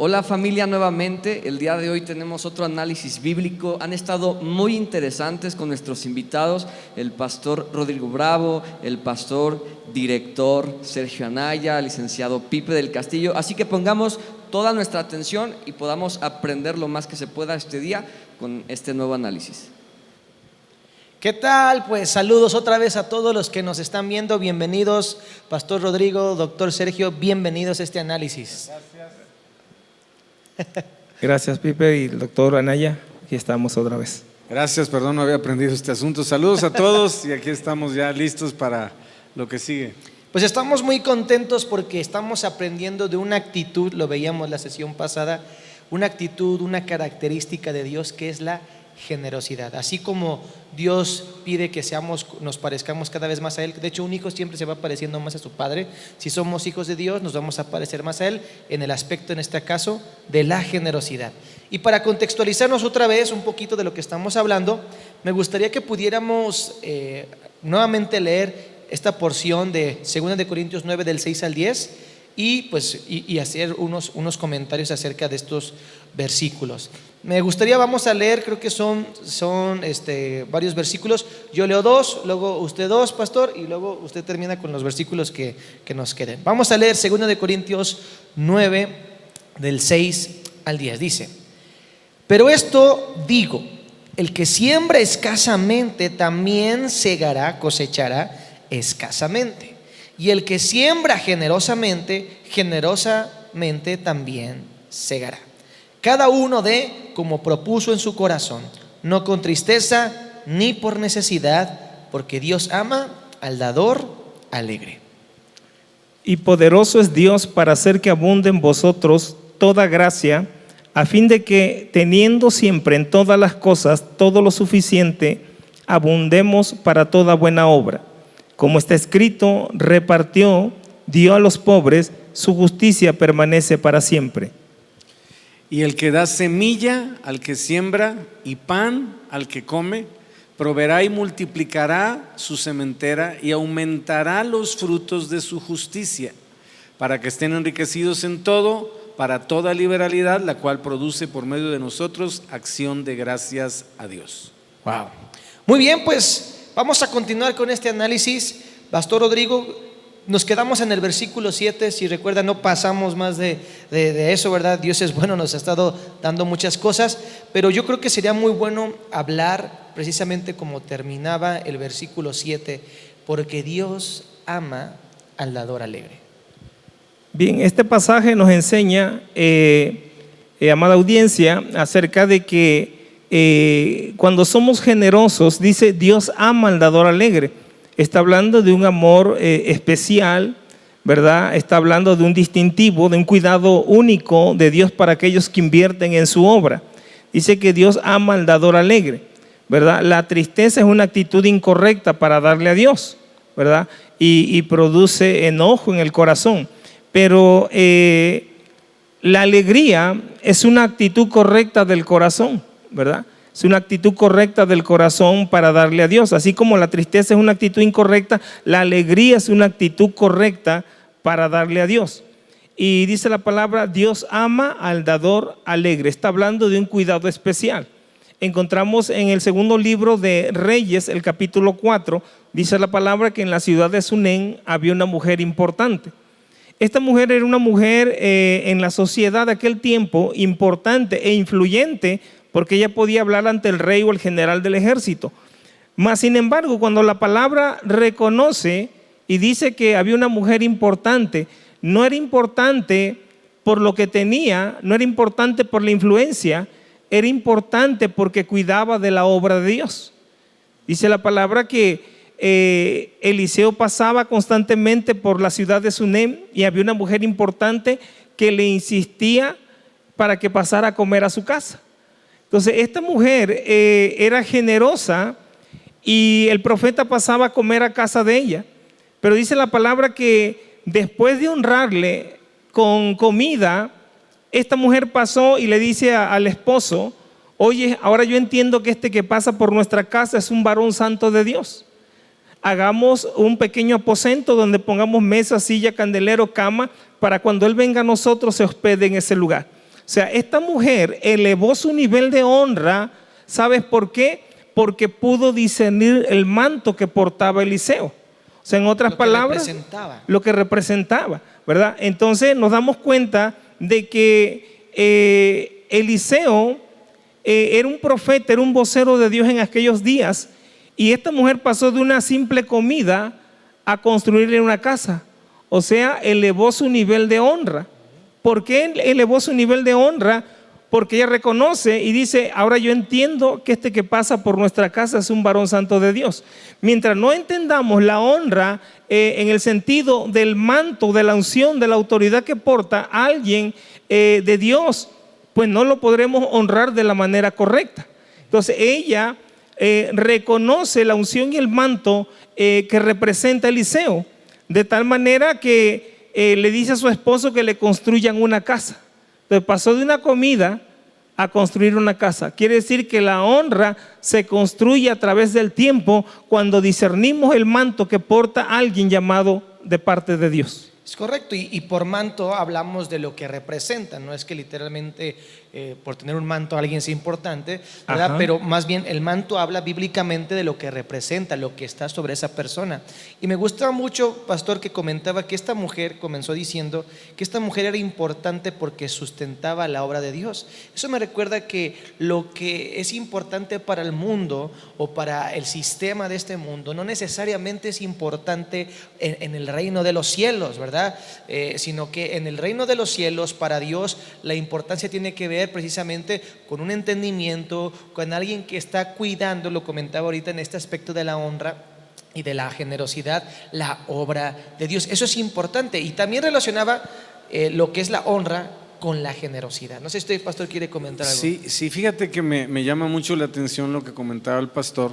Hola familia, nuevamente. El día de hoy tenemos otro análisis bíblico. Han estado muy interesantes con nuestros invitados, el pastor Rodrigo Bravo, el pastor director Sergio Anaya, el licenciado Pipe del Castillo. Así que pongamos toda nuestra atención y podamos aprender lo más que se pueda este día con este nuevo análisis. ¿Qué tal? Pues saludos otra vez a todos los que nos están viendo. Bienvenidos, pastor Rodrigo, doctor Sergio, bienvenidos a este análisis. Gracias, Pipe y el doctor Anaya. Aquí estamos otra vez. Gracias, perdón, no había aprendido este asunto. Saludos a todos y aquí estamos ya listos para lo que sigue. Pues estamos muy contentos porque estamos aprendiendo de una actitud, lo veíamos la sesión pasada, una actitud, una característica de Dios que es la generosidad. Así como Dios pide que nos parezcamos cada vez más a Él. De hecho, un hijo siempre se va pareciendo más a su padre. Si somos hijos de Dios, nos vamos a parecer más a Él en el aspecto, en este caso, de la generosidad. Y para contextualizarnos otra vez un poquito de lo que estamos hablando, me gustaría que pudiéramos nuevamente leer esta porción de 2 de Corintios 9 del 6 al 10 y hacer unos comentarios acerca de estos versículos. Me gustaría, vamos a leer, creo que son varios versículos. Yo leo 2, luego usted 2, pastor, y luego usted termina con los versículos que nos queden. Vamos a leer 2 de Corintios 9 del 6 al 10. Dice: pero esto digo, el que siembra escasamente también segará, cosechará escasamente. Y el que siembra generosamente, generosamente también segará. Cada uno dé como propuso en su corazón, no con tristeza ni por necesidad, porque Dios ama al dador alegre. Y poderoso es Dios para hacer que abunde en vosotros toda gracia, a fin de que, teniendo siempre en todas las cosas todo lo suficiente, abundemos para toda buena obra. Como está escrito, repartió, dio a los pobres, su justicia permanece para siempre. Y el que da semilla al que siembra y pan al que come, proveerá y multiplicará su sementera y aumentará los frutos de su justicia, para que estén enriquecidos en todo, para toda liberalidad, la cual produce por medio de nosotros acción de gracias a Dios. Wow. Muy bien, pues vamos a continuar con este análisis. Pastor Rodrigo, nos quedamos en el versículo 7, si recuerdan no pasamos más de eso, ¿verdad? Dios es bueno, nos ha estado dando muchas cosas, pero yo creo que sería muy bueno hablar precisamente como terminaba el versículo 7, porque Dios ama al dador alegre. Bien, este pasaje nos enseña, amada audiencia, acerca de que cuando somos generosos, dice Dios ama al dador alegre. Está hablando de un amor especial, ¿verdad? Está hablando de un distintivo, de un cuidado único de Dios para aquellos que invierten en su obra. Dice que Dios ama al dador alegre, ¿verdad? La tristeza es una actitud incorrecta para darle a Dios, ¿verdad? Y produce enojo en el corazón. Pero la alegría es una actitud correcta del corazón, ¿verdad? Es una actitud correcta del corazón para darle a Dios. Así como la tristeza es una actitud incorrecta, la alegría es una actitud correcta para darle a Dios. Y dice la palabra, Dios ama al dador alegre. Está hablando de un cuidado especial. Encontramos en el segundo libro de Reyes, el capítulo 4, dice la palabra que en la ciudad de Sunén había una mujer importante. Esta mujer era una mujer en la sociedad de aquel tiempo importante e influyente, porque ella podía hablar ante el rey o el general del ejército. Mas sin embargo, cuando la palabra reconoce y dice que había una mujer importante, no era importante por lo que tenía, no era importante por la influencia, era importante porque cuidaba de la obra de Dios. Dice la palabra que Eliseo pasaba constantemente por la ciudad de Sunem y había una mujer importante que le insistía para que pasara a comer a su casa. Entonces esta mujer era generosa y el profeta pasaba a comer a casa de ella, pero dice la palabra que después de honrarle con comida, esta mujer pasó y le dice al esposo: oye, ahora yo entiendo que este que pasa por nuestra casa es un varón santo de Dios. Hagamos un pequeño aposento donde pongamos mesa, silla, candelero, cama, para cuando él venga a nosotros se hospede en ese lugar. sea, esta mujer elevó su nivel de honra. ¿Sabes por qué? Porque pudo discernir el manto que portaba Eliseo. O sea, en otras palabras, lo que representaba, ¿verdad? Entonces nos damos cuenta de que Eliseo era un profeta, era un vocero de Dios en aquellos días, y esta mujer pasó de una simple comida a construirle una casa. O sea, elevó su nivel de honra. ¿Por qué elevó su nivel de honra? Porque ella reconoce y dice: ahora yo entiendo que este que pasa por nuestra casa es un varón santo de Dios. Mientras no entendamos la honra en el sentido del manto, de la unción, de la autoridad que porta alguien de Dios, pues no lo podremos honrar de la manera correcta. Entonces ella reconoce la unción y el manto que representa Eliseo, de tal manera que le dice a su esposo que le construyan una casa. Entonces pasó de una comida a construir una casa. Quiere decir que la honra se construye a través del tiempo, cuando discernimos el manto que porta alguien llamado de parte de Dios. Es correcto, y por manto hablamos de lo que representa. No es que literalmente por tener un manto alguien sea importante, ¿verdad? Pero más bien el manto habla bíblicamente de lo que representa, lo que está sobre esa persona. Y me gusta mucho, pastor, que comentaba que esta mujer comenzó diciendo que esta mujer era importante porque sustentaba la obra de Dios. Eso me recuerda que lo que es importante para el mundo o para el sistema de este mundo no necesariamente es importante en el reino de los cielos, ¿verdad? Sino que en el reino de los cielos, para Dios, la importancia tiene que ver precisamente con un entendimiento, con alguien que está cuidando, lo comentaba ahorita en este aspecto de la honra y de la generosidad, la obra de Dios. Eso es importante. Y también relacionaba lo que es la honra con la generosidad. No sé si usted, pastor, quiere comentar algo. Sí, fíjate que me llama mucho la atención lo que comentaba el pastor,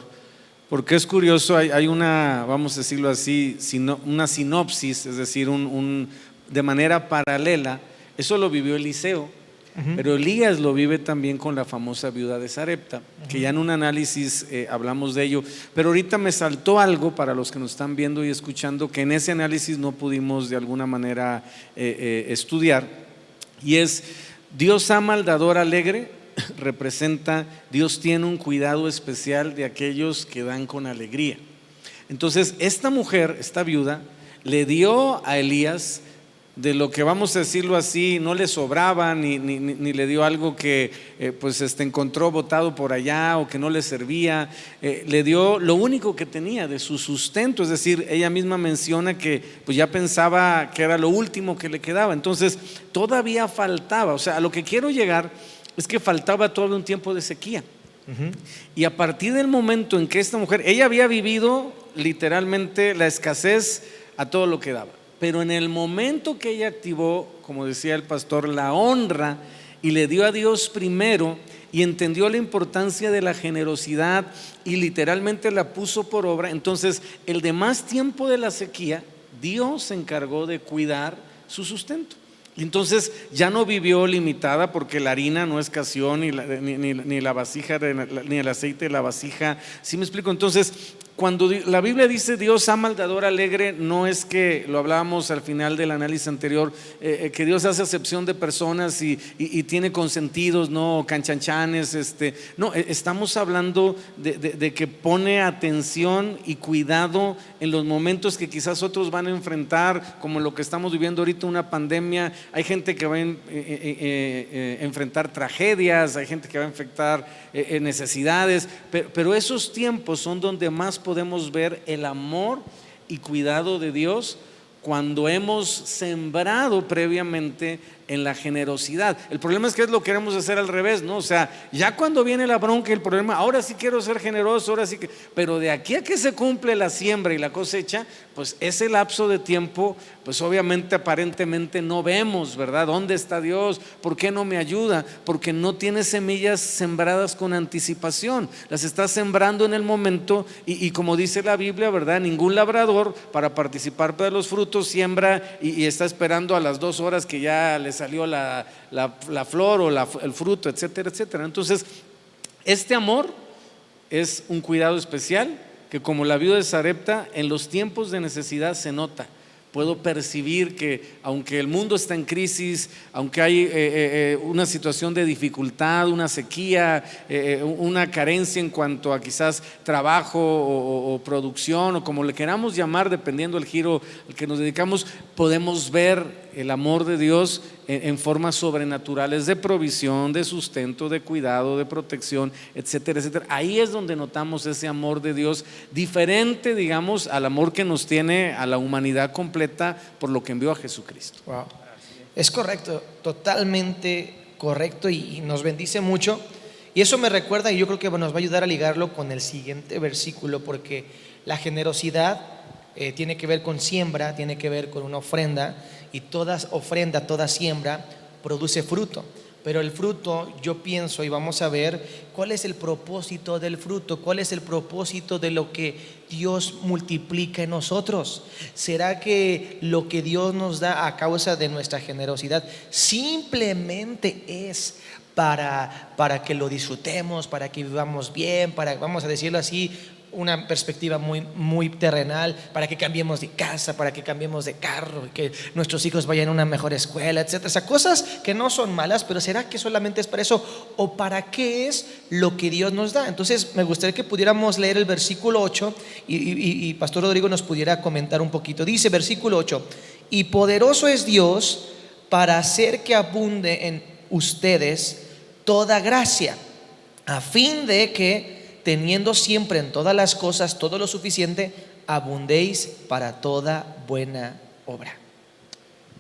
porque es curioso. Hay una, vamos a decirlo así, una sinopsis, es decir, de manera paralela. Eso lo vivió Eliseo, pero Elías lo vive también con la famosa viuda de Sarepta, que ya en un análisis hablamos de ello. Pero ahorita me saltó algo para los que nos están viendo y escuchando, que en ese análisis no pudimos de alguna manera estudiar, y es: Dios ama al dador alegre. Representa, Dios tiene un cuidado especial de aquellos que dan con alegría. Entonces esta mujer, esta viuda, le dio a Elías de lo que, vamos a decirlo así, no le sobraba, ni le dio algo que encontró botado por allá o que no le servía. Le dio lo único que tenía de su sustento. Es decir, ella misma menciona que pues ya pensaba que era lo último que le quedaba. Entonces todavía faltaba. O sea, a lo que quiero llegar es que faltaba todo un tiempo de sequía. Y a partir del momento en que esta mujer, ella había vivido literalmente la escasez a todo lo que daba, pero en el momento que ella activó, como decía el pastor, la honra, y le dio a Dios primero, y entendió la importancia de la generosidad y literalmente la puso por obra, entonces el demás tiempo de la sequía, Dios se encargó de cuidar su sustento. Entonces ya no vivió limitada, porque la harina no escaseó, ni la vasija, ni el aceite de la vasija. ¿Sí me explico? Entonces, cuando la Biblia dice Dios ama al dador alegre, no es que, lo hablábamos al final del análisis anterior, que Dios hace acepción de personas y tiene consentidos, no canchanchanes. No, estamos hablando de que pone atención y cuidado en los momentos que quizás otros van a enfrentar, como lo que estamos viviendo ahorita, una pandemia. Hay gente que va a enfrentar tragedias, hay gente que va a enfrentar necesidades, pero esos tiempos son donde más podemos ver el amor y cuidado de Dios, cuando hemos sembrado previamente en la generosidad. El problema es que lo queremos hacer al revés, ¿no? O sea, ya cuando viene la bronca y el problema, ahora sí quiero ser generoso, ahora sí que, pero de aquí a que se cumple la siembra y la cosecha, pues ese lapso de tiempo, pues obviamente aparentemente no vemos, ¿verdad? ¿Dónde está Dios? ¿Por qué no me ayuda? Porque no tiene semillas sembradas con anticipación, las está sembrando en el momento, y como dice la Biblia, ¿verdad? Ningún labrador para participar de los frutos siembra y está esperando a las 2 horas que ya le salió la flor o el fruto, etcétera, etcétera. Entonces, este amor es un cuidado especial que, como la viuda de Sarepta, en los tiempos de necesidad se nota, puedo percibir que aunque el mundo está en crisis, aunque hay una situación de dificultad, una sequía, una carencia en cuanto a quizás trabajo o producción o como le queramos llamar, dependiendo del giro al que nos dedicamos, podemos ver el amor de Dios en formas sobrenaturales de provisión, de sustento, de cuidado, de protección, etcétera, etcétera. Ahí es donde notamos ese amor de Dios diferente, digamos, al amor que nos tiene a la humanidad completa por lo que envió a Jesucristo. Wow. Es correcto, totalmente correcto, y nos bendice mucho. Y eso me recuerda, y yo creo que nos va a ayudar a ligarlo con el siguiente versículo, porque la generosidad tiene que ver con siembra, tiene que ver con una ofrenda, y toda ofrenda, toda siembra produce fruto. Pero el fruto, yo pienso, y vamos a ver cuál es el propósito del fruto, cuál es el propósito de lo que Dios multiplica en nosotros. ¿Será que lo que Dios nos da a causa de nuestra generosidad simplemente es para que lo disfrutemos, para que vivamos bien, para, vamos a decirlo así, una perspectiva muy terrenal, para que cambiemos de casa, para que cambiemos de carro, que nuestros hijos vayan a una mejor escuela, etcétera? O sea, cosas que no son malas, pero ¿será que solamente es para eso? ¿O para qué es lo que Dios nos da? Entonces me gustaría que pudiéramos leer el versículo 8 y Pastor Rodrigo nos pudiera comentar un poquito. Dice versículo 8: y poderoso es Dios para hacer que abunde en ustedes toda gracia, a fin de que, teniendo siempre en todas las cosas todo lo suficiente, abundéis para toda buena obra.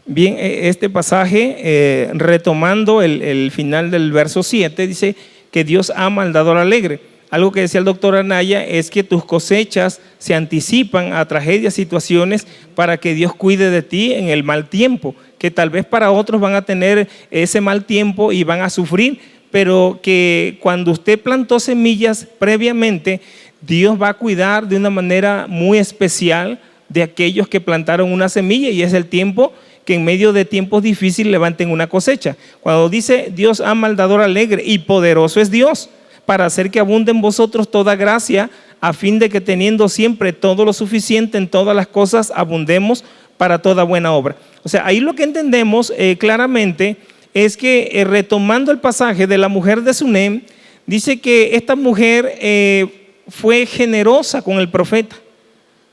Bien, este pasaje, retomando el final del verso 7, dice que Dios ama al dador alegre. Algo que decía el doctor Anaya es que tus cosechas se anticipan a tragedias, situaciones, para que Dios cuide de ti en el mal tiempo, que tal vez para otros van a tener ese mal tiempo y van a sufrir, pero que cuando usted plantó semillas previamente, Dios va a cuidar de una manera muy especial de aquellos que plantaron una semilla, y es el tiempo que en medio de tiempos difíciles levanten una cosecha. Cuando dice Dios ama al dador alegre, y poderoso es Dios para hacer que abunde en vosotros toda gracia, a fin de que, teniendo siempre todo lo suficiente en todas las cosas, abundemos para toda buena obra. O sea, ahí lo que entendemos claramente es que, retomando el pasaje de la mujer de Sunem, dice que esta mujer fue generosa con el profeta,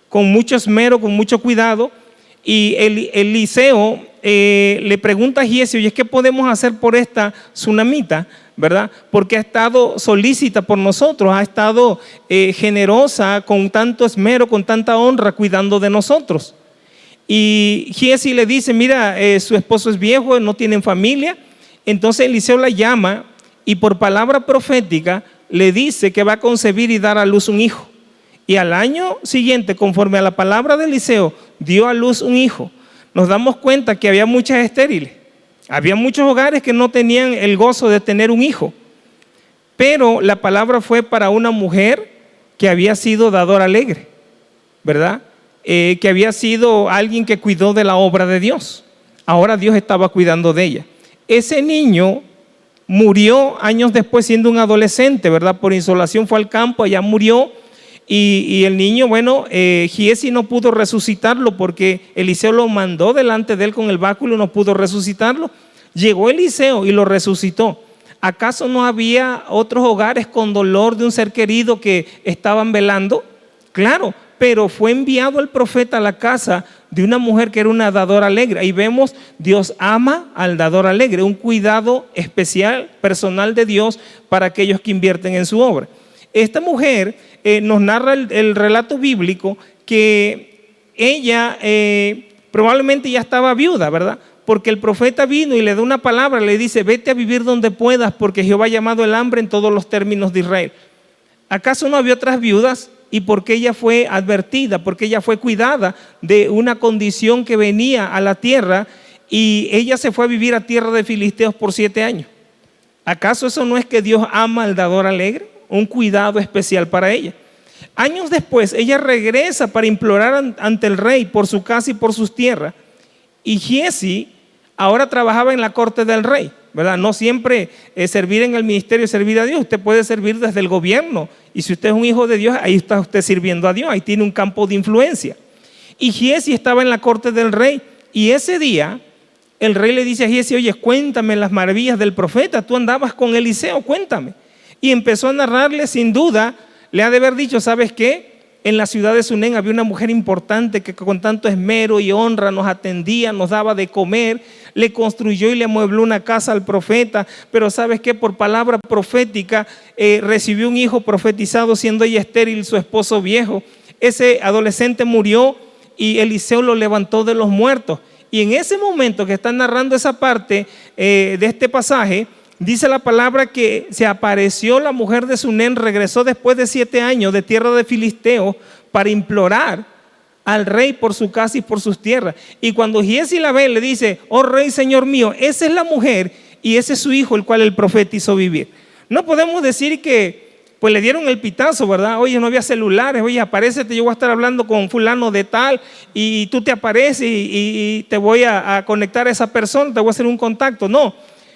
con mucho esmero, con mucho cuidado, y Eliseo le pregunta a Giezi: oye, ¿qué podemos hacer por esta sunamita? ¿Verdad? Porque ha estado solícita por nosotros, ha estado generosa, con tanto esmero, con tanta honra, cuidando de nosotros. Y Giezi le dice: mira, su esposo es viejo, no tienen familia. Entonces Eliseo la llama y por palabra profética le dice que va a concebir y dar a luz un hijo. Y al año siguiente, conforme a la palabra de Eliseo, dio a luz un hijo. Nos damos cuenta que había muchas estériles, había muchos hogares que no tenían el gozo de tener un hijo, pero la palabra fue para una mujer que había sido dador alegre, ¿verdad? Que había sido alguien que cuidó de la obra de Dios. Ahora Dios estaba cuidando de ella. Ese niño murió años después, siendo un adolescente, ¿verdad? Por insolación fue al campo, allá murió, y el niño, bueno, Giezi no pudo resucitarlo porque Eliseo lo mandó delante de él con el báculo, no pudo resucitarlo. Llegó Eliseo y lo resucitó. ¿Acaso no había otros hogares con dolor de un ser querido que estaban velando? Claro, pero fue enviado el profeta a la casa de una mujer que era una dadora alegre. Ahí vemos, Dios ama al dador alegre, un cuidado especial, personal de Dios para aquellos que invierten en su obra. Esta mujer nos narra el relato bíblico que ella probablemente ya estaba viuda, ¿verdad? Porque el profeta vino y le da una palabra, le dice: vete a vivir donde puedas, porque Jehová ha llamado el hambre en todos los términos de Israel. ¿Acaso no había otras viudas? Y porque ella fue advertida, porque ella fue cuidada de una condición que venía a la tierra, y ella se fue a vivir a tierra de filisteos por 7 años. ¿Acaso eso no es que Dios ama al dador alegre? Un cuidado especial para ella. Años después, ella regresa para implorar ante el rey por su casa y por sus tierras. Y Giezi ahora trabajaba en la corte del rey, ¿verdad? No siempre servir en el ministerio es servir a Dios. Usted puede servir desde el gobierno, y si usted es un hijo de Dios, ahí está usted sirviendo a Dios, ahí tiene un campo de influencia. y Giezi estaba en la corte del rey. Y ese día el rey le dice a Giezi: oye, cuéntame las maravillas del profeta, tú andabas con Eliseo, cuéntame. Y empezó a narrarle. Sin duda le ha de haber dicho: ¿sabes qué? En la ciudad de Sunén había una mujer importante que con tanto esmero y honra nos atendía, nos daba de comer, le construyó y le amuebló una casa al profeta, pero ¿sabes qué? Por palabra profética recibió un hijo profetizado, siendo ella estéril, su esposo viejo. Ese adolescente murió y Eliseo lo levantó de los muertos. Y en ese momento que están narrando esa parte de este pasaje, dice la palabra que se apareció la mujer de Sunén, regresó después de 7 años de tierra de Filisteo para implorar al rey por su casa y por sus tierras. Y cuando Giezi la ve, le dice: oh rey, señor mío, esa es la mujer y ese es su hijo, el cual el profeta hizo vivir. No podemos decir que pues le dieron el pitazo, ¿verdad? Oye, no había celulares, oye, aparécete, yo voy a estar hablando con fulano de tal y tú te apareces y te voy a conectar a esa persona, te voy a hacer un contacto. No,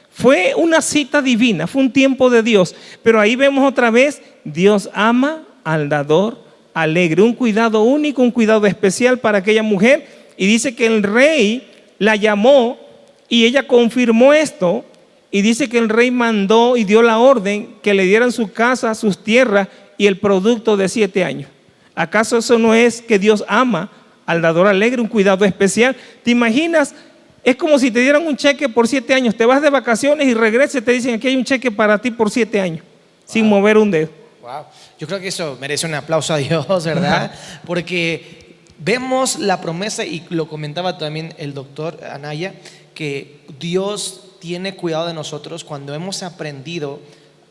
fue una cita divina, fue un tiempo de Dios. Pero ahí vemos otra vez: Dios ama al dador alegre, un cuidado único, un cuidado especial para aquella mujer. Y dice que el rey la llamó y ella confirmó esto. Y dice que el rey mandó y dio la orden que le dieran su casa, sus tierras y el producto de 7 años. ¿Acaso eso no es que Dios ama al dador alegre, un cuidado especial? ¿Te imaginas? Es como si te dieran un cheque por 7 años. Te vas de vacaciones y regresas y te dicen: aquí hay un cheque para ti por 7 años, sin mover un dedo. Wow. Yo creo que eso merece un aplauso a Dios, ¿verdad? Porque vemos la promesa, y lo comentaba también el doctor Anaya, que Dios tiene cuidado de nosotros cuando hemos aprendido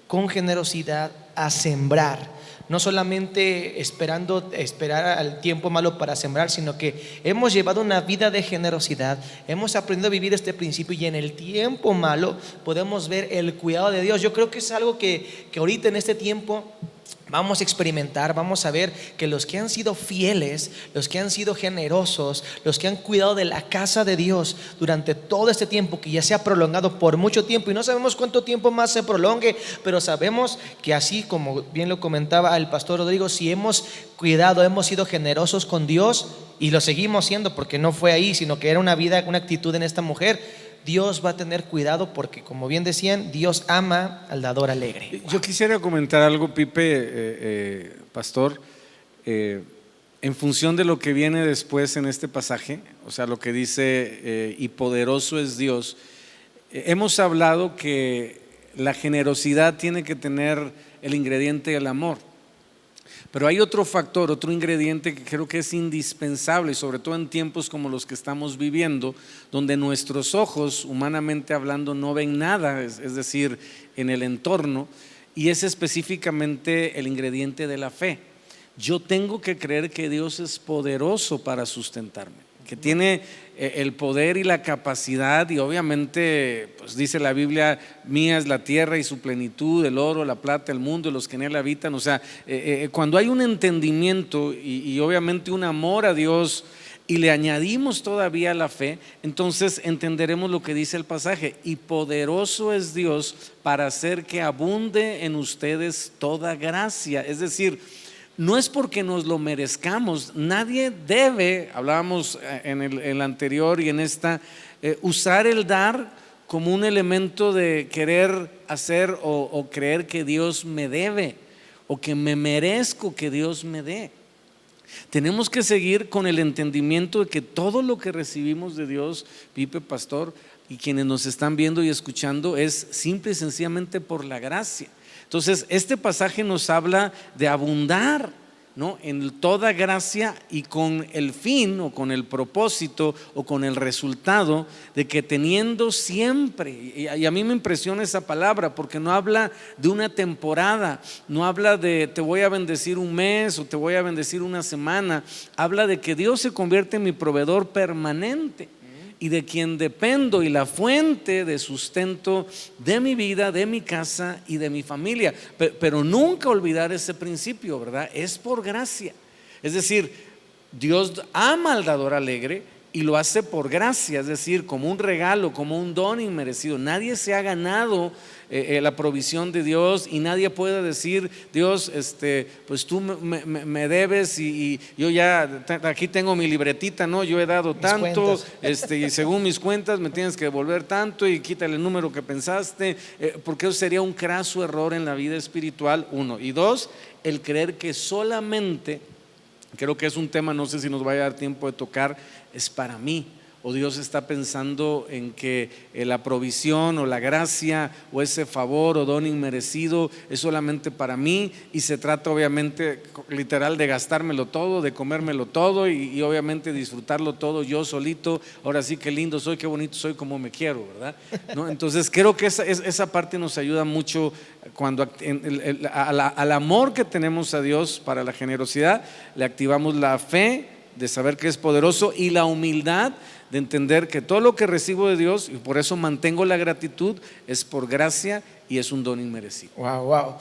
con generosidad a sembrar. No solamente esperar al tiempo malo para sembrar, sino que hemos llevado una vida de generosidad, hemos aprendido a vivir este principio, y en el tiempo malo podemos ver el cuidado de Dios. Yo creo que es algo que ahorita en este tiempo vamos a experimentar. Vamos a ver que los que han sido fieles, los que han sido generosos, los que han cuidado de la casa de Dios durante todo este tiempo, que ya se ha prolongado por mucho tiempo, y no sabemos cuánto tiempo más se prolongue, pero sabemos que así como bien lo comentaba el pastor Rodrigo, si hemos cuidado, hemos sido generosos con Dios, y lo seguimos siendo, porque no fue ahí, sino que era una vida, una actitud en esta mujer, Dios va a tener cuidado, porque como bien decían, Dios ama al dador alegre. Yo quisiera comentar algo, Pipe, pastor, en función de lo que viene después en este pasaje, o sea, lo que dice y poderoso es Dios. Hemos hablado que la generosidad tiene que tener el ingrediente del amor. Pero hay otro factor, otro ingrediente que creo que es indispensable, sobre todo en tiempos como los que estamos viviendo, donde nuestros ojos, humanamente hablando, no ven nada, es decir, en el entorno, y es específicamente el ingrediente de la fe. Yo tengo que creer que Dios es poderoso para sustentarme, que tiene el poder y la capacidad, y obviamente pues dice la Biblia: mía es la tierra y su plenitud, el oro, la plata, el mundo y los que en él habitan. O sea, cuando hay un entendimiento y obviamente un amor a Dios, y le añadimos todavía la fe, entonces entenderemos lo que dice el pasaje: y poderoso es Dios para hacer que abunde en ustedes toda gracia. Es decir, no es porque nos lo merezcamos. Nadie debe, hablábamos en el anterior y en esta, usar el dar como un elemento de querer hacer o creer que Dios me debe, o que me merezco que Dios me dé. Tenemos que seguir con el entendimiento de que todo lo que recibimos de Dios, Pipe, pastor, y quienes nos están viendo y escuchando, es simple y sencillamente por la gracia. Entonces, este pasaje nos habla de abundar, ¿no?, en toda gracia, y con el fin o con el propósito o con el resultado de que teniendo siempre, y a mí me impresiona esa palabra, porque no habla de una temporada, no habla de te voy a bendecir un mes o te voy a bendecir una semana, habla de que Dios se convierte en mi proveedor permanente y de quien dependo, y la fuente de sustento de mi vida, de mi casa y de mi familia. Pero nunca olvidar ese principio, ¿verdad? Es por gracia. Es decir, Dios ama al dador alegre, y lo hace por gracia, es decir, como un regalo, como un don inmerecido. Nadie se ha ganado la provisión de Dios, y nadie puede decir: Dios, pues tú me debes, y yo ya aquí tengo mi libretita, ¿no? Yo he dado tanto, y según mis cuentas me tienes que devolver tanto, y quítale el número que pensaste, porque eso sería un craso error en la vida espiritual, uno. Y dos, el creer que solamente, creo que es un tema, no sé si nos vaya a dar tiempo de tocar, es para mí, o Dios está pensando en que la provisión o la gracia o ese favor o don inmerecido es solamente para mí, y se trata obviamente literal de gastármelo todo, de comérmelo todo, y obviamente disfrutarlo todo yo solito. Ahora sí, qué lindo soy, qué bonito soy, como me quiero, ¿verdad? ¿No? Entonces creo que esa parte nos ayuda mucho cuando al amor que tenemos a Dios, para la generosidad le activamos la fe de saber que es poderoso, y la humildad de entender que todo lo que recibo de Dios, y por eso mantengo la gratitud, es por gracia y es un don inmerecido. Wow.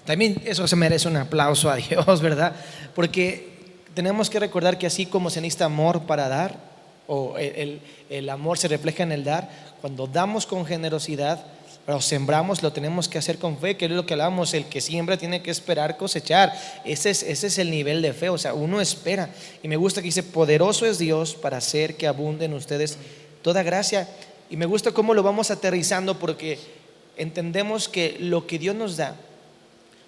También eso se merece un aplauso a Dios, ¿verdad? Porque tenemos que recordar que así como se necesita amor para dar, o el amor se refleja en el dar, cuando damos con generosidad, lo sembramos, lo tenemos que hacer con fe, que es lo que hablábamos: el que siembra tiene que esperar cosechar. Ese es el nivel de fe, o sea, uno espera. Y me gusta que dice: poderoso es Dios para hacer que abunde en ustedes toda gracia. Y me gusta cómo lo vamos aterrizando, porque entendemos que lo que Dios nos da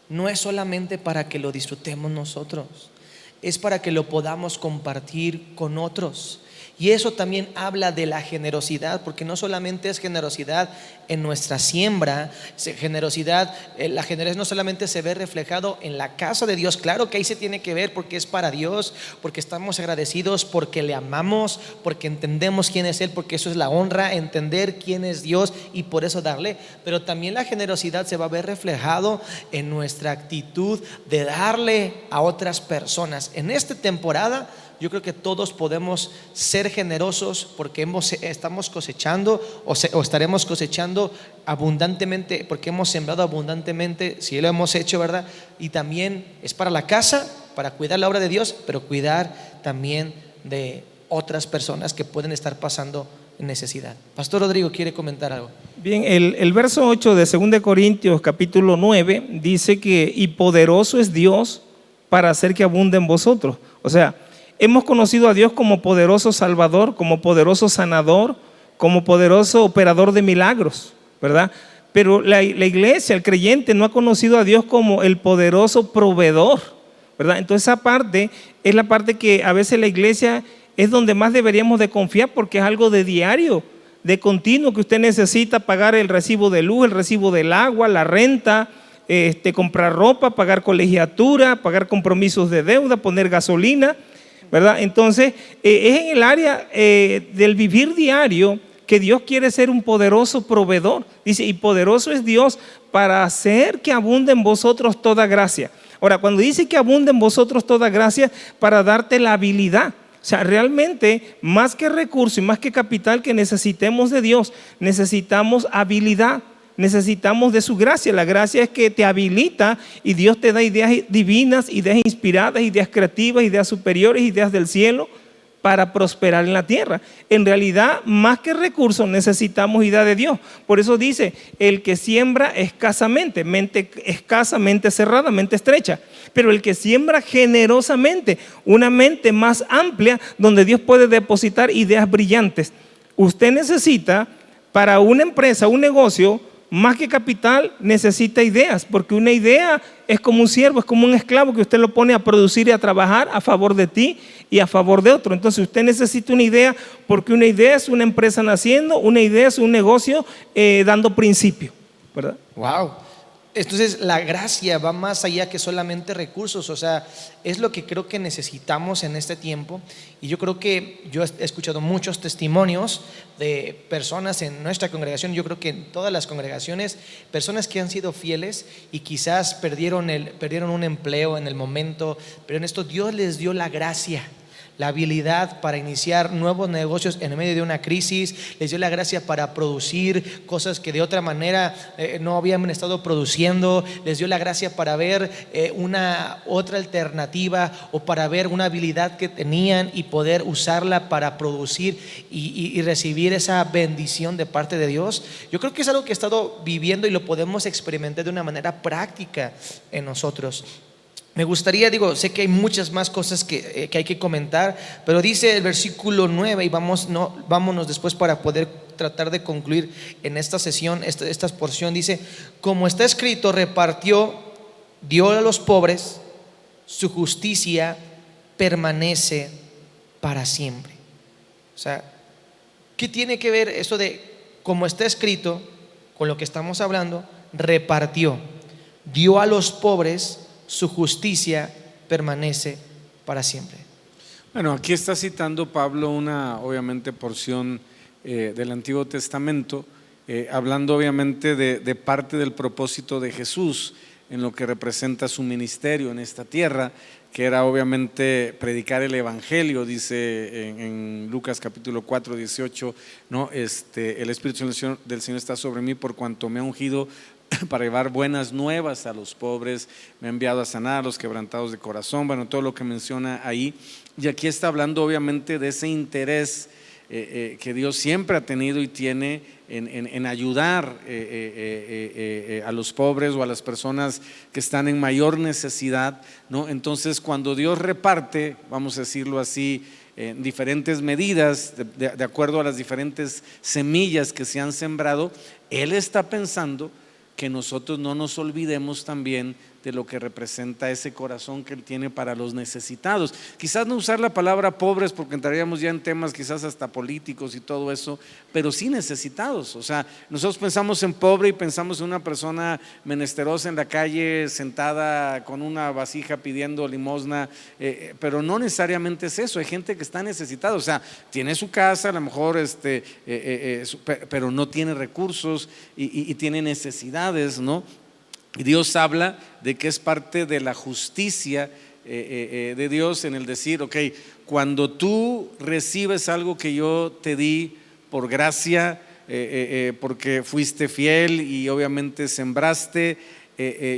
no es solamente para que lo disfrutemos nosotros, es para que lo podamos compartir con otros. Y eso también habla de la generosidad, porque no solamente es generosidad en nuestra siembra, la generosidad no solamente se ve reflejado en la casa de Dios. Claro que ahí se tiene que ver, porque es para Dios, porque estamos agradecidos, porque le amamos, porque entendemos quién es Él, porque eso es la honra, entender quién es Dios y por eso darle. Pero también la generosidad se va a ver reflejado en nuestra actitud de darle a otras personas. En esta temporada yo creo que todos podemos ser generosos, porque estamos cosechando o estaremos cosechando abundantemente, porque hemos sembrado abundantemente, si lo hemos hecho, ¿verdad? Y también es para la casa, para cuidar la obra de Dios, pero cuidar también de otras personas que pueden estar pasando necesidad. Pastor Rodrigo, ¿quiere comentar algo? Bien, el verso 8 de 2 Corintios capítulo 9 dice que: y poderoso es Dios para hacer que abunde en vosotros. O sea, hemos conocido a Dios como poderoso Salvador, como poderoso sanador, como poderoso operador de milagros, ¿verdad? Pero la iglesia, el creyente, no ha conocido a Dios como el poderoso proveedor, ¿verdad? Entonces esa parte es la parte que a veces la iglesia es donde más deberíamos de confiar, porque es algo de diario, de continuo, que usted necesita pagar el recibo de luz, el recibo del agua, la renta, comprar ropa, pagar colegiatura, pagar compromisos de deuda, poner gasolina, ¿verdad? Entonces es en el área del vivir diario que Dios quiere ser un poderoso proveedor. Dice: y poderoso es Dios para hacer que abunde en vosotros toda gracia. Ahora, cuando dice que abunde en vosotros toda gracia, para darte la habilidad. O sea, realmente más que recurso y más que capital que necesitemos de Dios, necesitamos habilidad. Necesitamos de su gracia. La gracia es que te habilita, y Dios te da ideas divinas, ideas inspiradas, ideas creativas, ideas superiores, ideas del cielo para prosperar en la tierra. En realidad, más que recursos, necesitamos ideas de Dios. Por eso dice: el que siembra escasamente, mente escasa, mente cerrada, mente estrecha. Pero el que siembra generosamente, una mente más amplia, donde Dios puede depositar ideas brillantes. Usted necesita, para una empresa, un negocio, más que capital, necesita ideas, porque una idea es como un siervo, es como un esclavo que usted lo pone a producir y a trabajar a favor de ti y a favor de otro. Entonces usted necesita una idea, porque una idea es una empresa naciendo, una idea es un negocio dando principio, ¿verdad? Wow. Entonces la gracia va más allá que solamente recursos, o sea, es lo que creo que necesitamos en este tiempo. Y yo creo que yo he escuchado muchos testimonios de personas en nuestra congregación, yo creo que en todas las congregaciones, personas que han sido fieles y quizás perdieron un empleo en el momento, pero en esto Dios les dio la gracia la habilidad para iniciar nuevos negocios en medio de una crisis, les dio la gracia para producir cosas que de otra manera no habían estado produciendo, les dio la gracia para ver una otra alternativa o para ver una habilidad que tenían y poder usarla para producir y recibir esa bendición de parte de Dios. Yo creo que es algo que he estado viviendo y lo podemos experimentar de una manera práctica en nosotros. Me gustaría, sé que hay muchas más cosas que hay que comentar, pero dice el versículo 9 y vámonos después para poder tratar de concluir en esta sesión, esta porción. Dice, como está escrito, repartió, dio a los pobres, su justicia permanece para siempre. O sea, ¿qué tiene que ver eso de como está escrito con lo que estamos hablando? Repartió, dio a los pobres, su justicia permanece para siempre. Bueno, aquí está citando Pablo una, obviamente, porción del Antiguo Testamento, hablando obviamente de parte del propósito de Jesús en lo que representa su ministerio en esta tierra, que era obviamente predicar el Evangelio. Dice en Lucas capítulo 4, 18, ¿no? El Espíritu del Señor está sobre mí por cuanto me ha ungido para llevar buenas nuevas a los pobres, me ha enviado a sanar a los quebrantados de corazón. Bueno, todo lo que menciona ahí. Y aquí está hablando obviamente de ese interés que Dios siempre ha tenido y tiene en ayudar a los pobres o a las personas que están en mayor necesidad, ¿no? Entonces, cuando Dios reparte, vamos a decirlo así, en diferentes medidas, de acuerdo a las diferentes semillas que se han sembrado, Él está pensando que nosotros no nos olvidemos también de lo que representa ese corazón que Él tiene para los necesitados. Quizás no usar la palabra pobres porque entraríamos ya en temas quizás hasta políticos y todo eso, pero sí necesitados. O sea, nosotros pensamos en pobre y pensamos en una persona menesterosa en la calle sentada con una vasija pidiendo limosna, pero no necesariamente es eso. Hay gente que está necesitada, o sea, tiene su casa, a lo mejor pero no tiene recursos y tiene necesidades, ¿no? Y Dios habla de que es parte de la justicia de Dios en el decir, ok, cuando tú recibes algo que yo te di por gracia, porque fuiste fiel y obviamente sembraste,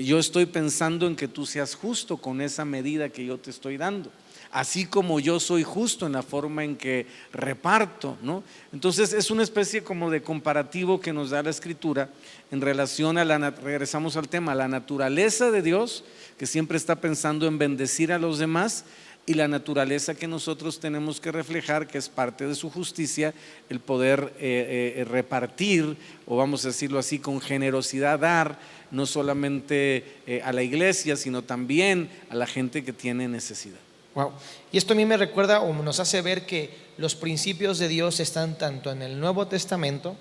yo estoy pensando en que tú seas justo con esa medida que yo te estoy dando, así como yo soy justo en la forma en que reparto, ¿no? Entonces es una especie como de comparativo que nos da la Escritura en relación a regresamos al tema, la naturaleza de Dios, que siempre está pensando en bendecir a los demás, y la naturaleza que nosotros tenemos que reflejar, que es parte de su justicia, el poder repartir, o vamos a decirlo así, con generosidad dar, no solamente a la iglesia, sino también a la gente que tiene necesidad. Wow. Y esto a mí me recuerda o nos hace ver que los principios de Dios están tanto en el Nuevo Testamento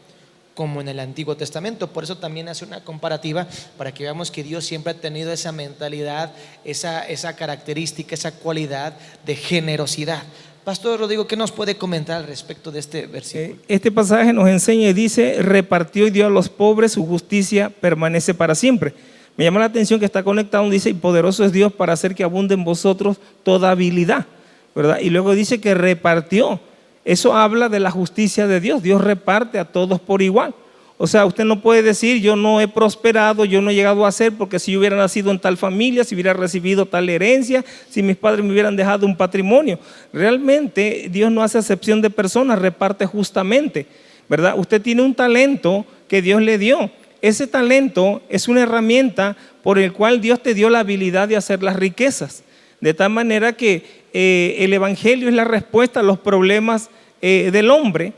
como en el Antiguo Testamento. Por eso también hace una comparativa para que veamos que Dios siempre ha tenido esa mentalidad, esa característica, esa cualidad de generosidad. Pastor Rodrigo, ¿qué nos puede comentar al respecto de este versículo? Este pasaje nos enseña y dice, repartió y dio a los pobres, su justicia permanece para siempre. Me llama la atención que está conectado, dice, y poderoso es Dios para hacer que abunde en vosotros toda habilidad, ¿verdad? Y luego dice que repartió. Eso habla de la justicia de Dios. Dios reparte a todos por igual. O sea, usted no puede decir, yo no he prosperado, yo no he llegado a ser, porque si yo hubiera nacido en tal familia, si hubiera recibido tal herencia, si mis padres me hubieran dejado un patrimonio. Realmente Dios no hace acepción de personas, reparte justamente, ¿verdad? Usted tiene un talento que Dios le dio. Ese talento es una herramienta por el cual Dios te dio la habilidad de hacer las riquezas. De tal manera que el Evangelio es la respuesta a los problemas del hombre.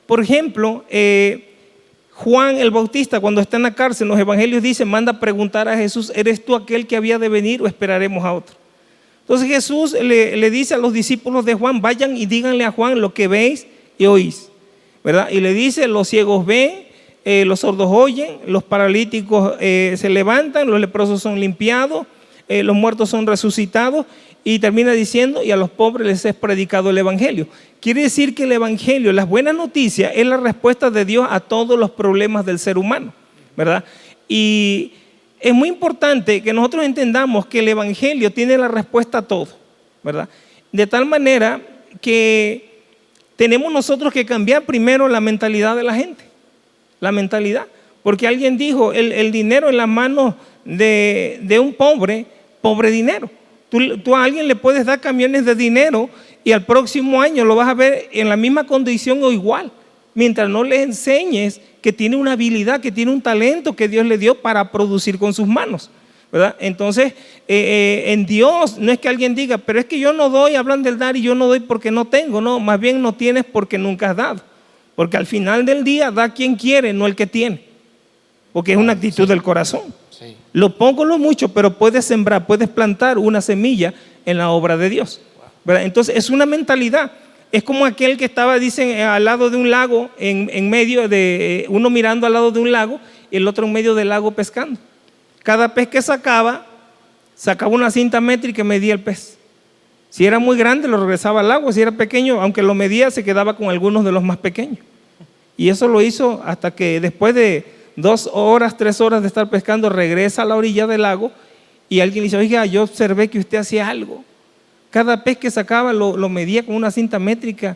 Por ejemplo, Juan el Bautista, cuando está en la cárcel, los evangelios dicen, manda a preguntar a Jesús, ¿eres tú aquel que había de venir o esperaremos a otro? Entonces Jesús le dice a los discípulos de Juan, vayan y díganle a Juan lo que veis y oís, ¿verdad? Y le dice, los ciegos ven, los sordos oyen, los paralíticos se levantan, los leprosos son limpiados, los muertos son resucitados, y termina diciendo, y a los pobres les es predicado el Evangelio. Quiere decir que el Evangelio, las buenas noticias, es la respuesta de Dios a todos los problemas del ser humano, ¿verdad? Y es muy importante que nosotros entendamos que el Evangelio tiene la respuesta a todo, ¿verdad? De tal manera que tenemos nosotros que cambiar primero la mentalidad de la gente, la mentalidad. Porque alguien dijo, el dinero en las manos de un pobre dinero. Tú a alguien le puedes dar camiones de dinero y al próximo año lo vas a ver en la misma condición o igual, mientras no le enseñes que tiene una habilidad, que tiene un talento que Dios le dio para producir con sus manos, ¿verdad? Entonces, en Dios no es que alguien diga, pero es que yo no doy, hablan del dar y yo no doy porque no tengo. No, más bien no tienes porque nunca has dado, porque al final del día da quien quiere, no el que tiene, porque es una actitud del corazón. Sí. Lo poco, lo mucho, pero puedes sembrar, puedes plantar una semilla en la obra de Dios, ¿verdad? Entonces es una mentalidad. Es como aquel que estaba, dicen, al lado de un lago, en medio de, uno mirando al lado de un lago y el otro en medio del lago pescando. Cada pez que sacaba una cinta métrica y medía el pez. Si era muy grande lo regresaba al agua, si era pequeño, aunque lo medía, se quedaba con algunos de los más pequeños. Y eso lo hizo hasta que después de 2 horas, 3 horas de estar pescando, regresa a la orilla del lago y alguien le dice, oiga, yo observé que usted hacía algo. Cada pez que sacaba lo medía con una cinta métrica.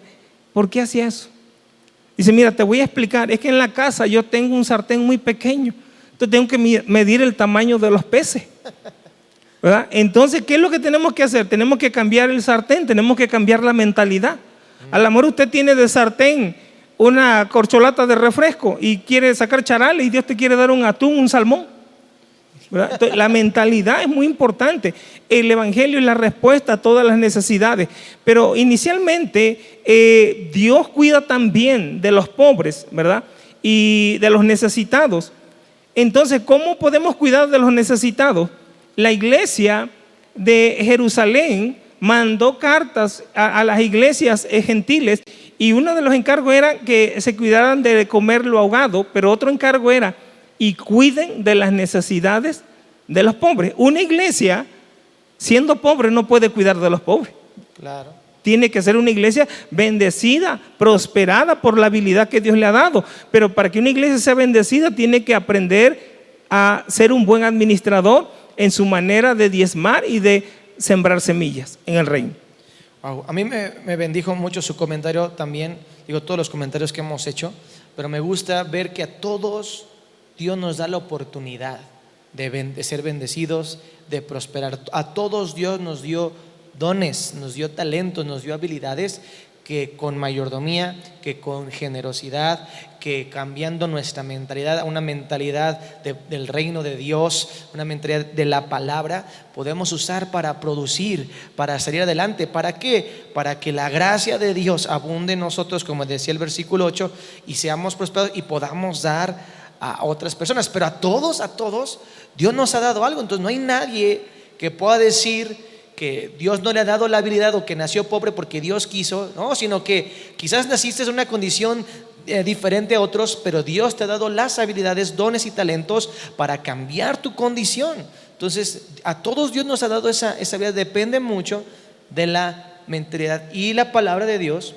¿Por qué hacía eso? Dice, mira, te voy a explicar. Es que en la casa yo tengo un sartén muy pequeño, entonces tengo que medir el tamaño de los peces, ¿verdad? Entonces, ¿qué es lo que tenemos que hacer? Tenemos que cambiar el sartén, tenemos que cambiar la mentalidad. A lo mejor usted tiene de sartén una corcholata de refresco y quiere sacar charales y Dios te quiere dar un atún, un salmón, ¿verdad? Entonces, la mentalidad es muy importante. El evangelio es la respuesta a todas las necesidades, pero inicialmente Dios cuida también de los pobres, ¿verdad? Y de los necesitados. Entonces, ¿cómo podemos cuidar de los necesitados? La iglesia de Jerusalén mandó cartas a las iglesias gentiles y uno de los encargos era que se cuidaran de comer lo ahogado, pero otro encargo era y cuiden de las necesidades de los pobres. Una iglesia siendo pobre no puede cuidar de los pobres. Claro. Tiene que ser una iglesia bendecida, prosperada por la habilidad que Dios le ha dado. Pero para que una iglesia sea bendecida tiene que aprender a ser un buen administrador en su manera de diezmar y de sembrar semillas en el reino. Wow. A mí me bendijo mucho su comentario también, digo todos los comentarios que hemos hecho, pero me gusta ver que a todos Dios nos da la oportunidad de ser bendecidos, de prosperar. A todos Dios nos dio dones, nos dio talentos, nos dio habilidades que con mayordomía, que con generosidad, que cambiando nuestra mentalidad a una mentalidad del reino de Dios, una mentalidad de la palabra, podemos usar para producir, para salir adelante. ¿Para qué? Para que la gracia de Dios abunde en nosotros, como decía el versículo 8, y seamos prosperados y podamos dar a otras personas. Pero a todos Dios nos ha dado algo. Entonces no hay nadie que pueda decir que Dios no le ha dado la habilidad o que nació pobre porque Dios quiso, no, sino que quizás naciste en una condición diferente a otros, pero Dios te ha dado las habilidades, dones y talentos para cambiar tu condición. Entonces a todos Dios nos ha dado esa habilidad. Depende mucho de la mentalidad y la palabra de Dios.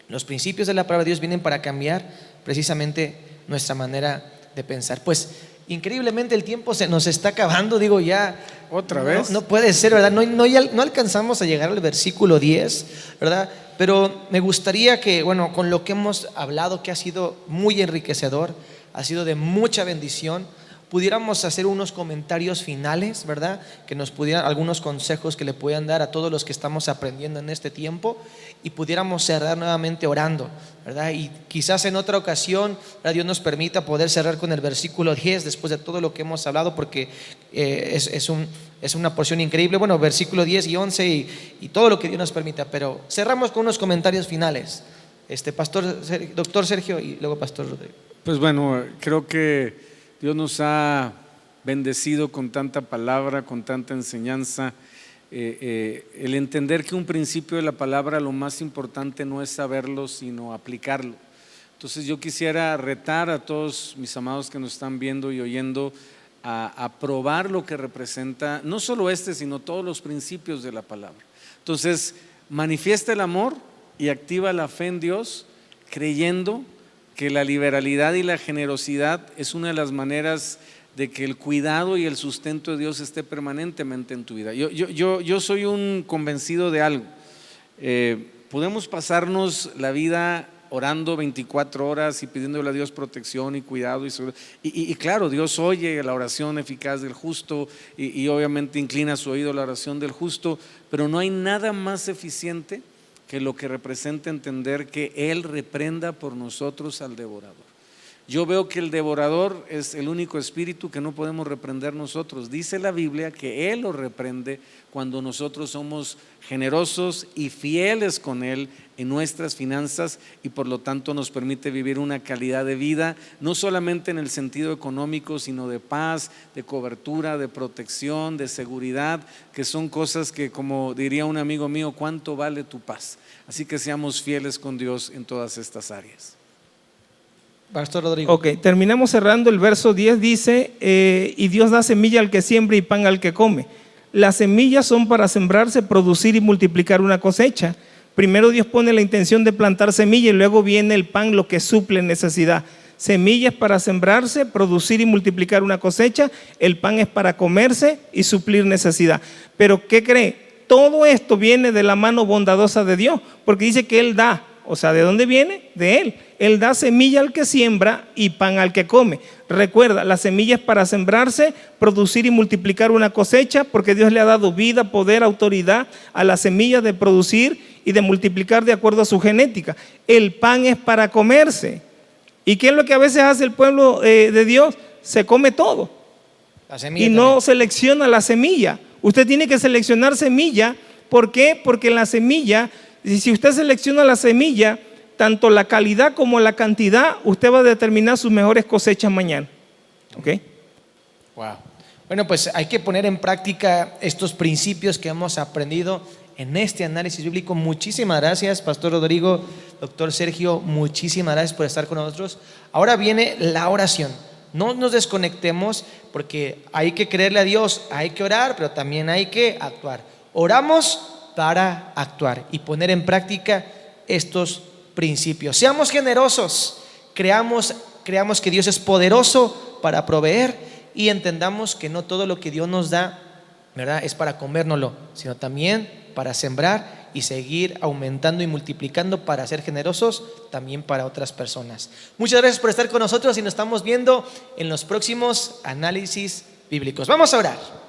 Los principios de la palabra de Dios vienen para cambiar precisamente nuestra manera de pensar. Pues increíblemente el tiempo se nos está acabando, digo ya. ¿Otra vez? No puede ser, ¿verdad? No alcanzamos a llegar al versículo 10, ¿verdad? Pero me gustaría que, bueno, con lo que hemos hablado, que ha sido muy enriquecedor, ha sido de mucha bendición, pudiéramos hacer unos comentarios finales, ¿verdad? Que nos pudieran, algunos consejos que le puedan dar a todos los que estamos aprendiendo en este tiempo, y pudiéramos cerrar nuevamente orando, ¿verdad? Y quizás en otra ocasión, ¿verdad?, Dios nos permita poder cerrar con el versículo 10 después de todo lo que hemos hablado, porque es una porción increíble. Bueno, versículo 10 y 11 y todo lo que Dios nos permita, pero cerramos con unos comentarios finales. Doctor Sergio y luego Pastor Rodrigo. Pues bueno, creo que Dios nos ha bendecido con tanta palabra, con tanta enseñanza. El entender que un principio de la palabra, lo más importante no es saberlo, sino aplicarlo. Entonces yo quisiera retar a todos mis amados que nos están viendo y oyendo a probar lo que representa, no solo sino todos los principios de la palabra. Entonces manifiesta el amor y activa la fe en Dios, creyendo que la liberalidad y la generosidad es una de las maneras de que el cuidado y el sustento de Dios esté permanentemente en tu vida. Yo soy un convencido de algo. podemos pasarnos la vida orando 24 horas y pidiéndole a Dios protección y cuidado y claro, Dios oye la oración eficaz del justo y obviamente inclina su oído a la oración del justo, pero no hay nada más eficiente que lo que representa entender que Él reprenda por nosotros al devorador. Yo veo que el devorador es el único espíritu que no podemos reprender nosotros. Dice la Biblia que Él lo reprende cuando nosotros somos generosos y fieles con Él en nuestras finanzas y por lo tanto nos permite vivir una calidad de vida, no solamente en el sentido económico, sino de paz, de cobertura, de protección, de seguridad, que son cosas que, como diría un amigo mío, ¿cuánto vale tu paz? Así que seamos fieles con Dios en todas estas áreas. Pastor Rodrigo. Ok, terminamos cerrando. El verso 10 dice, y Dios da semilla al que siembra y pan al que come. Las semillas son para sembrarse, producir y multiplicar una cosecha. Primero Dios pone la intención de plantar semilla y luego viene el pan, lo que suple necesidad. Semillas para sembrarse, producir y multiplicar una cosecha. El pan es para comerse y suplir necesidad. Pero ¿qué cree? Todo esto viene de la mano bondadosa de Dios, porque dice que Él da. O sea, ¿de dónde viene? De Él. Él da semilla al que siembra y pan al que come. Recuerda, la semilla es para sembrarse, producir y multiplicar una cosecha, porque Dios le ha dado vida, poder, autoridad a la semilla de producir y de multiplicar de acuerdo a su genética. El pan es para comerse. ¿Y qué es lo que a veces hace el pueblo de Dios? Se come todo. La semilla y no también selecciona la semilla. Usted tiene que seleccionar semilla. ¿Por qué? Porque la semilla, si usted selecciona la semilla, tanto la calidad como la cantidad, usted va a determinar sus mejores cosechas mañana. ¿Ok? Wow. Bueno, pues hay que poner en práctica estos principios que hemos aprendido en este análisis bíblico. Muchísimas gracias, Pastor Rodrigo, Doctor Sergio, muchísimas gracias por estar con nosotros. Ahora viene la oración. No nos desconectemos porque hay que creerle a Dios, hay que orar, pero también hay que actuar. Oramos para actuar y poner en práctica estos principios. Seamos generosos, creamos que Dios es poderoso para proveer y entendamos que no todo lo que Dios nos da, ¿verdad?, es para comérnoslo, sino también para sembrar y seguir aumentando y multiplicando para ser generosos también para otras personas. Muchas gracias por estar con nosotros y nos estamos viendo en los próximos análisis bíblicos. Vamos a orar.